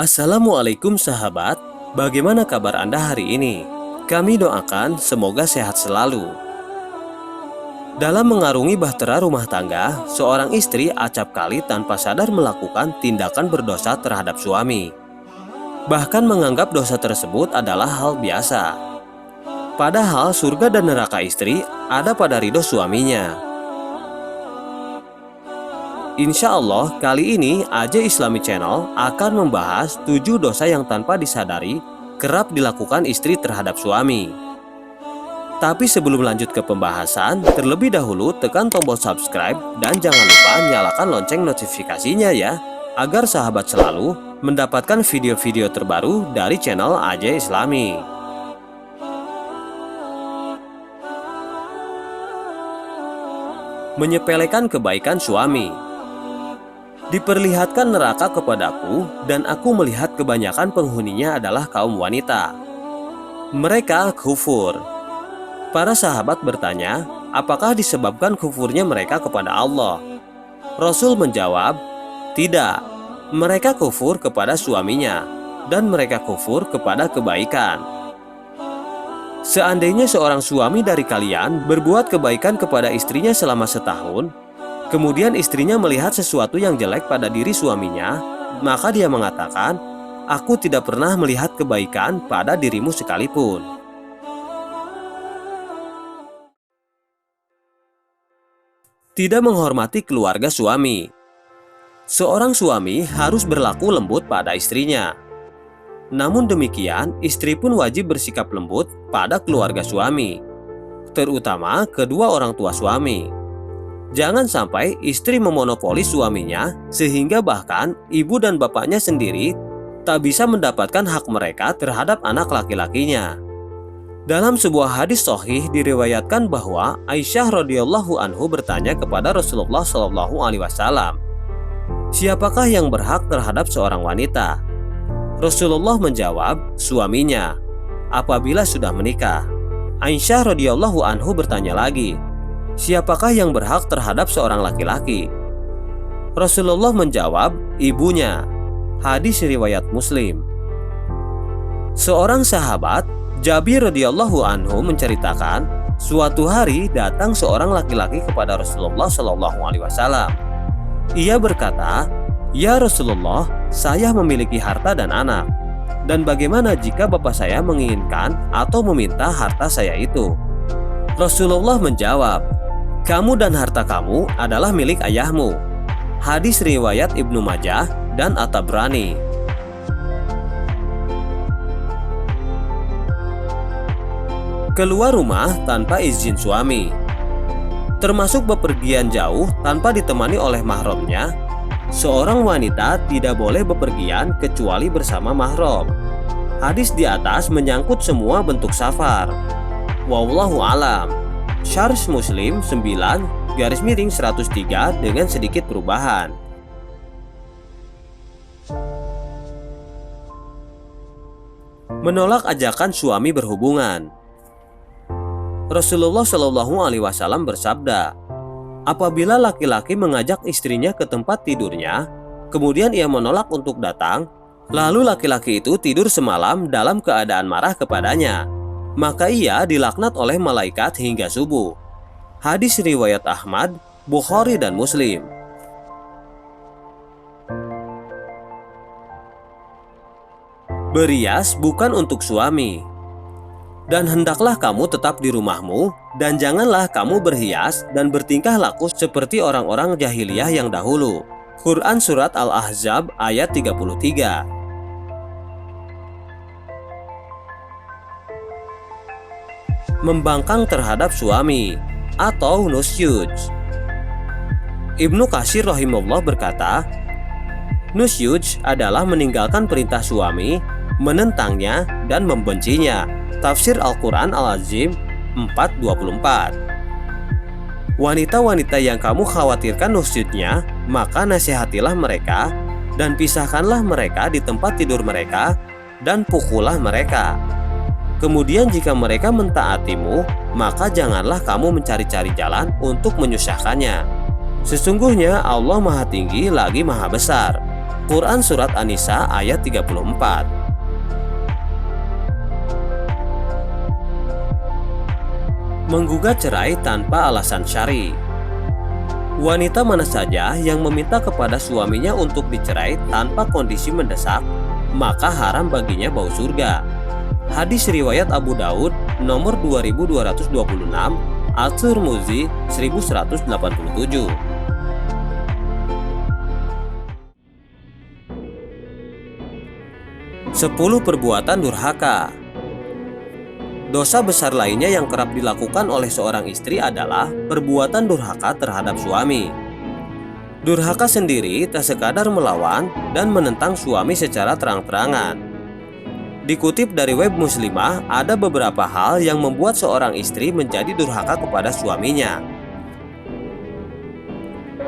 Assalamualaikum sahabat, bagaimana kabar Anda hari ini? Kami doakan semoga sehat selalu. Dalam mengarungi bahtera rumah tangga, seorang istri acap kali tanpa sadar melakukan tindakan berdosa terhadap suami. Bahkan menganggap dosa tersebut adalah hal biasa. Padahal surga dan neraka istri ada pada ridho suaminya. Insya Allah, kali ini AJ Islami Channel akan membahas 7 dosa yang tanpa disadari kerap dilakukan istri terhadap suami. Tapi sebelum lanjut ke pembahasan, terlebih dahulu tekan tombol subscribe dan jangan lupa nyalakan lonceng notifikasinya ya, agar sahabat selalu mendapatkan video-video terbaru dari channel AJ Islami. Menyepelekan kebaikan suami. Diperlihatkan neraka kepadaku, dan aku melihat kebanyakan penghuninya adalah kaum wanita. Mereka kufur. Para sahabat bertanya, apakah disebabkan kufurnya mereka kepada Allah? Rasul menjawab, tidak. Mereka kufur kepada suaminya, dan mereka kufur kepada kebaikan. Seandainya seorang suami dari kalian berbuat kebaikan kepada istrinya selama setahun, kemudian istrinya melihat sesuatu yang jelek pada diri suaminya, maka dia mengatakan, "Aku tidak pernah melihat kebaikan pada dirimu sekalipun." Tidak menghormati keluarga suami. Seorang suami harus berlaku lembut pada istrinya. Namun demikian, istri pun wajib bersikap lembut pada keluarga suami, terutama kedua orang tua suami. Jangan sampai istri memonopoli suaminya sehingga bahkan ibu dan bapaknya sendiri tak bisa mendapatkan hak mereka terhadap anak laki-lakinya. Dalam sebuah hadis sahih diriwayatkan bahwa Aisyah radhiyallahu anhu bertanya kepada Rasulullah SAW, "Siapakah yang berhak terhadap seorang wanita?" Rasulullah menjawab, "Suaminya, apabila sudah menikah." Aisyah radhiyallahu anhu bertanya lagi, "Siapakah yang berhak terhadap seorang laki-laki?" Rasulullah menjawab, "Ibunya." Hadis riwayat Muslim. Seorang sahabat, Jabir radhiyallahu anhu menceritakan, suatu hari datang seorang laki-laki kepada Rasulullah SAW. Ia berkata, "Ya Rasulullah, saya memiliki harta dan anak. Dan bagaimana jika bapak saya menginginkan atau meminta harta saya itu?" Rasulullah menjawab, "Kamu dan harta kamu adalah milik ayahmu." Hadis riwayat Ibnu Majah dan At-Tabrani. Keluar rumah tanpa izin suami. Termasuk bepergian jauh tanpa ditemani oleh mahramnya. Seorang wanita tidak boleh bepergian kecuali bersama mahram. Hadis di atas menyangkut semua bentuk safar. Wallahu alam. Syarh Muslim 9/103 dengan sedikit perubahan. Menolak ajakan suami berhubungan. Rasulullah SAW bersabda, apabila laki-laki mengajak istrinya ke tempat tidurnya, kemudian ia menolak untuk datang, lalu laki-laki itu tidur semalam dalam keadaan marah kepadanya, maka ia dilaknat oleh malaikat hingga subuh. Hadis riwayat Ahmad, Bukhari dan Muslim. Berias bukan untuk suami. Dan hendaklah kamu tetap di rumahmu, dan janganlah kamu berhias dan bertingkah laku seperti orang-orang jahiliyah yang dahulu. Quran Surat Al-Ahzab ayat 33. Membangkang terhadap suami atau nusyuj. Ibnu Katsir rahimahullah berkata, nusyuj adalah meninggalkan perintah suami, menentangnya dan membencinya. Tafsir Al-Quran Al-Azim 4:24. Wanita-wanita yang kamu khawatirkan nusyudnya, maka nasihatilah mereka dan pisahkanlah mereka di tempat tidur mereka dan pukullah mereka. Kemudian jika mereka mentaatimu, maka janganlah kamu mencari-cari jalan untuk menyusahkannya. Sesungguhnya Allah Maha Tinggi lagi Maha Besar. Quran Surat An-Nisa ayat 34. Menggugat cerai tanpa alasan syar'i. Wanita mana saja yang meminta kepada suaminya untuk dicerai tanpa kondisi mendesak, maka haram baginya bau surga. Hadis riwayat Abu Daud nomor 2226, At-Tirmidzi 1187. 10 perbuatan durhaka. Dosa besar lainnya yang kerap dilakukan oleh seorang istri adalah perbuatan durhaka terhadap suami. Durhaka sendiri tak sekadar melawan dan menentang suami secara terang-terangan. Dikutip dari web Muslimah, ada beberapa hal yang membuat seorang istri menjadi durhaka kepada suaminya.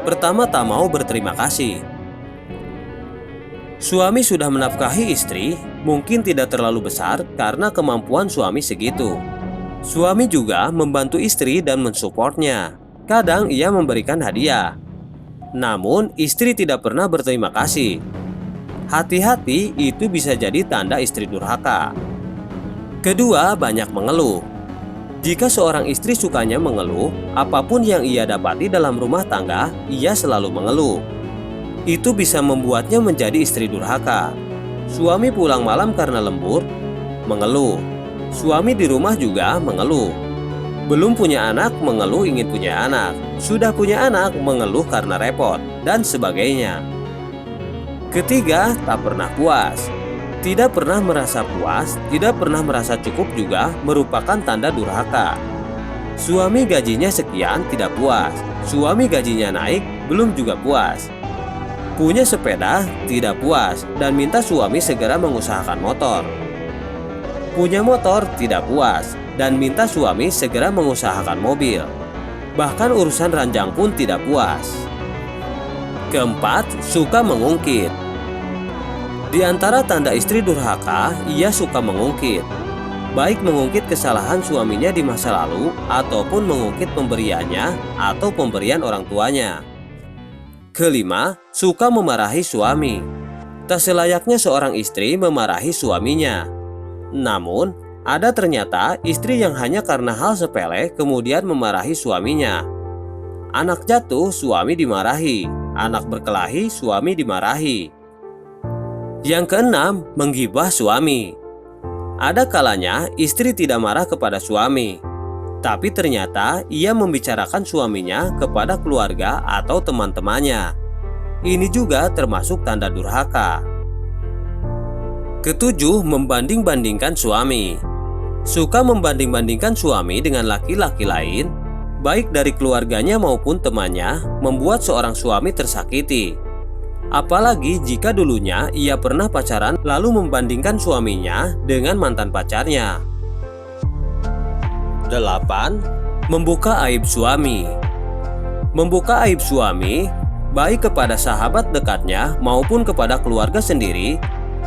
Pertama, tak mau berterima kasih. Suami sudah menafkahi istri, mungkin tidak terlalu besar karena kemampuan suami segitu. Suami juga membantu istri dan mensupportnya. Kadang ia memberikan hadiah. Namun istri tidak pernah berterima kasih. Hati-hati, itu bisa jadi tanda istri durhaka. Kedua, banyak mengeluh. Jika seorang istri sukanya mengeluh, apapun yang ia dapati dalam rumah tangga, ia selalu mengeluh. Itu bisa membuatnya menjadi istri durhaka. Suami pulang malam karena lembur, mengeluh. Suami di rumah juga mengeluh. Belum punya anak, mengeluh ingin punya anak. Sudah punya anak, mengeluh karena repot, dan sebagainya. Ketiga, tak pernah puas. Tidak pernah merasa puas, tidak pernah merasa cukup juga merupakan tanda durhaka. Suami gajinya sekian, tidak puas. Suami gajinya naik, belum juga puas. Punya sepeda, tidak puas, dan minta suami segera mengusahakan motor. Punya motor, tidak puas, dan minta suami segera mengusahakan mobil. Bahkan urusan ranjang pun tidak puas. Keempat, suka mengungkit. Di antara tanda istri durhaka, ia suka mengungkit. Baik mengungkit kesalahan suaminya di masa lalu, ataupun mengungkit pemberiannya atau pemberian orang tuanya. Kelima, suka memarahi suami. Tak selayaknya seorang istri memarahi suaminya. Namun, ada ternyata istri yang hanya karena hal sepele kemudian memarahi suaminya. Anak jatuh, suami dimarahi. Anak berkelahi, suami dimarahi. Yang keenam, menggibah suami. Ada kalanya istri tidak marah kepada suami, tapi ternyata ia membicarakan suaminya kepada keluarga atau teman-temannya. Ini juga termasuk tanda durhaka. Ketujuh, membanding-bandingkan suami. Suka membanding-bandingkan suami dengan laki-laki lain, baik dari keluarganya maupun temannya, membuat seorang suami tersakiti. Apalagi jika dulunya ia pernah pacaran lalu membandingkan suaminya dengan mantan pacarnya. 8. Membuka aib suami. Membuka aib suami, baik kepada sahabat dekatnya maupun kepada keluarga sendiri,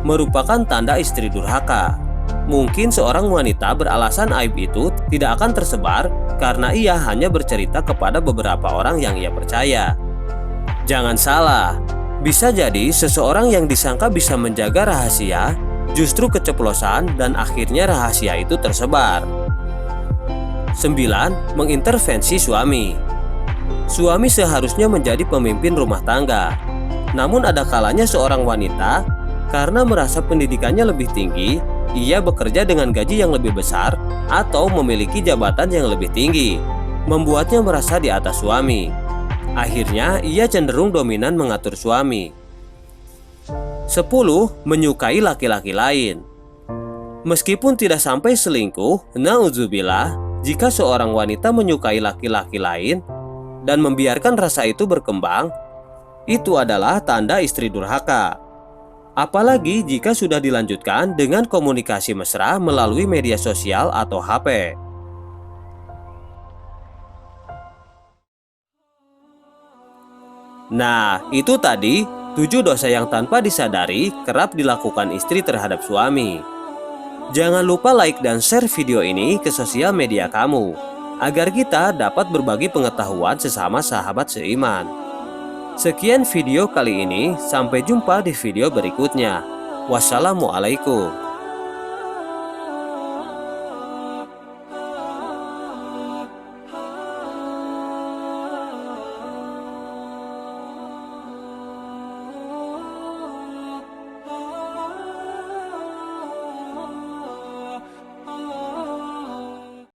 merupakan tanda istri durhaka. Mungkin seorang wanita beralasan aib itu tidak akan tersebar karena ia hanya bercerita kepada beberapa orang yang ia percaya. Jangan salah, bisa jadi seseorang yang disangka bisa menjaga rahasia justru keceplosan dan akhirnya rahasia itu tersebar. 9. Mengintervensi suami. Suami seharusnya menjadi pemimpin rumah tangga. Namun ada kalanya seorang wanita karena merasa pendidikannya lebih tinggi, ia bekerja dengan gaji yang lebih besar atau memiliki jabatan yang lebih tinggi, membuatnya merasa di atas suami. Akhirnya ia cenderung dominan mengatur suami. 10. Menyukai laki-laki lain. Meskipun tidak sampai selingkuh, naudzubillah, jika seorang wanita menyukai laki-laki lain dan membiarkan rasa itu berkembang, itu adalah tanda istri durhaka. Apalagi jika sudah dilanjutkan dengan komunikasi mesra melalui media sosial atau HP. Nah, itu tadi 7 dosa yang tanpa disadari kerap dilakukan istri terhadap suami. Jangan lupa like dan share video ini ke sosial media kamu, agar kita dapat berbagi pengetahuan sesama sahabat seiman. Sekian video kali ini, sampai jumpa di video berikutnya. Wassalamualaikum.